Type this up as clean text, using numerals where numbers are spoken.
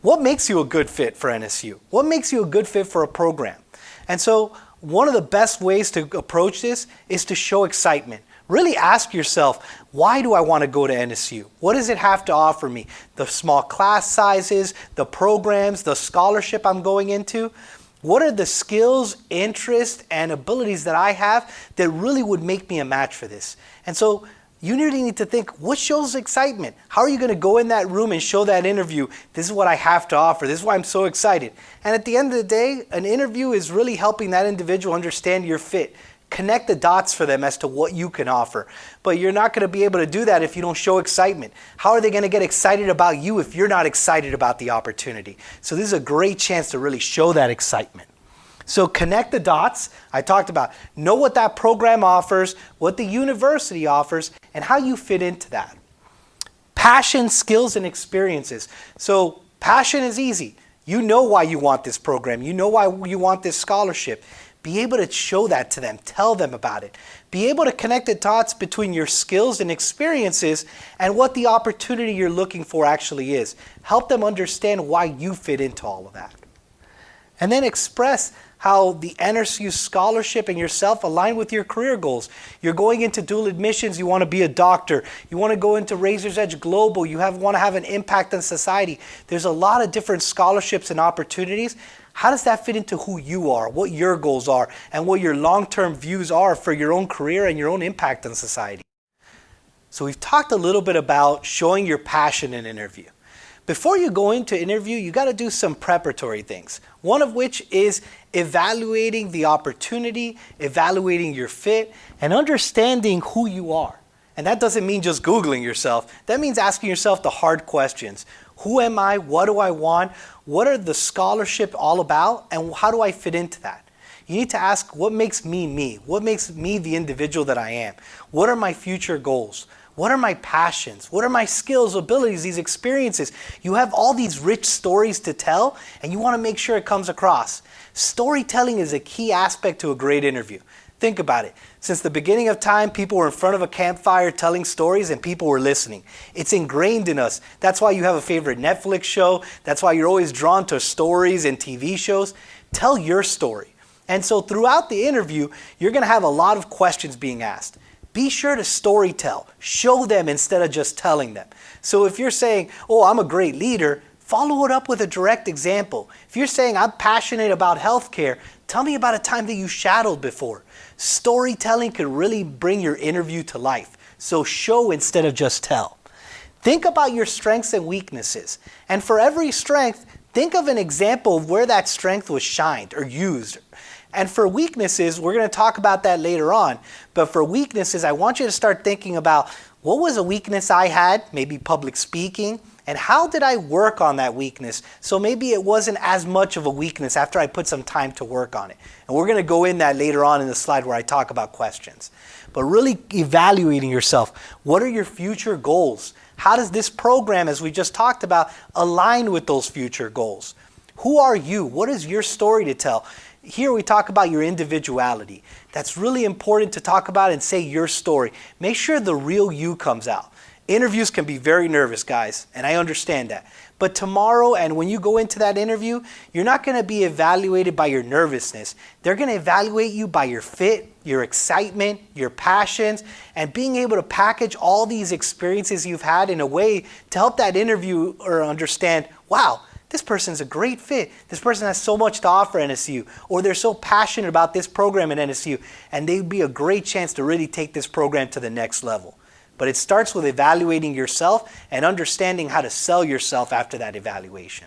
what makes you a good fit for NSU? What makes you a good fit for a program? And so one of the best ways to approach this is to show excitement. Really ask yourself, why do I want to go to NSU? What does it have to offer me? The small class sizes, the programs, the scholarship I'm going into. What are the skills, interests, and abilities that I have that really would make me a match for this? And so you really need to think, what shows excitement? How are you going to go in that room and show that interview, this is what I have to offer, this is why I'm so excited? And at the end of the day, an interview is really helping that individual understand your fit. Connect the dots for them as to what you can offer. But you're not going to be able to do that if you don't show excitement. How are they going to get excited about you if you're not excited about the opportunity? So this is a great chance to really show that excitement. So connect the dots. I talked about know what that program offers, what the university offers, and how you fit into that. Passion, skills, and experiences. So passion is easy. You know why you want this program. You know why you want this scholarship. Be able to show that to them. Tell them about it. Be able to connect the dots between your skills and experiences and what the opportunity you're looking for actually is. Help them understand why you fit into all of that. And then express how the NSU scholarship and yourself align with your career goals. You're going into dual admissions, you want to be a doctor, you want to go into Razor's Edge Global, you want to have an impact on society. There's a lot of different scholarships and opportunities. How does that fit into who you are, what your goals are, and what your long-term views are for your own career and your own impact on society? So we've talked a little bit about showing your passion in an interview. Before you go into interview, you got to do some preparatory things. One of which is evaluating the opportunity, evaluating your fit, and understanding who you are. And that doesn't mean just Googling yourself. That means asking yourself the hard questions. Who am I? What do I want? What are the scholarship all about? And how do I fit into that? You need to ask, what makes me me? What makes me the individual that I am? What are my future goals? What are my passions? What are my skills, abilities, these experiences? You have all these rich stories to tell, and you want to make sure it comes across. Storytelling is a key aspect to a great interview. Think about it. Since the beginning of time, people were in front of a campfire telling stories and people were listening. It's ingrained in us. That's why you have a favorite Netflix show. That's why you're always drawn to stories and TV shows. Tell your story. And so throughout the interview, you're going to have a lot of questions being asked. Be sure to storytell. Show them instead of just telling them. So if you're saying, oh, I'm a great leader, follow it up with a direct example. If you're saying, I'm passionate about healthcare, tell me about a time that you shadowed before. Storytelling can really bring your interview to life. So show instead of just tell. Think about your strengths and weaknesses. And for every strength, think of an example of where that strength was shined or used. And for weaknesses, we're going to talk about that later on. But for weaknesses, I want you to start thinking about what was a weakness I had, maybe public speaking, and how did I work on that weakness? So maybe it wasn't as much of a weakness after I put some time to work on it. And we're going to go in that later on in the slide where I talk about questions. But really evaluating yourself. What are your future goals? How does this program, as we just talked about, align with those future goals? Who are you? What is your story to tell? Here we talk about your individuality. That's really important to talk about and say your story. Make sure the real you comes out. Interviews can be very nervous, guys, and I understand that. But tomorrow and when you go into that interview, you're not going to be evaluated by your nervousness. They're going to evaluate you by your fit, your excitement, your passions, and being able to package all these experiences you've had in a way to help that interviewer understand, wow, this person's a great fit. This person has so much to offer NSU, or they're so passionate about this program at NSU, and they'd be a great chance to really take this program to the next level. But it starts with evaluating yourself and understanding how to sell yourself after that evaluation.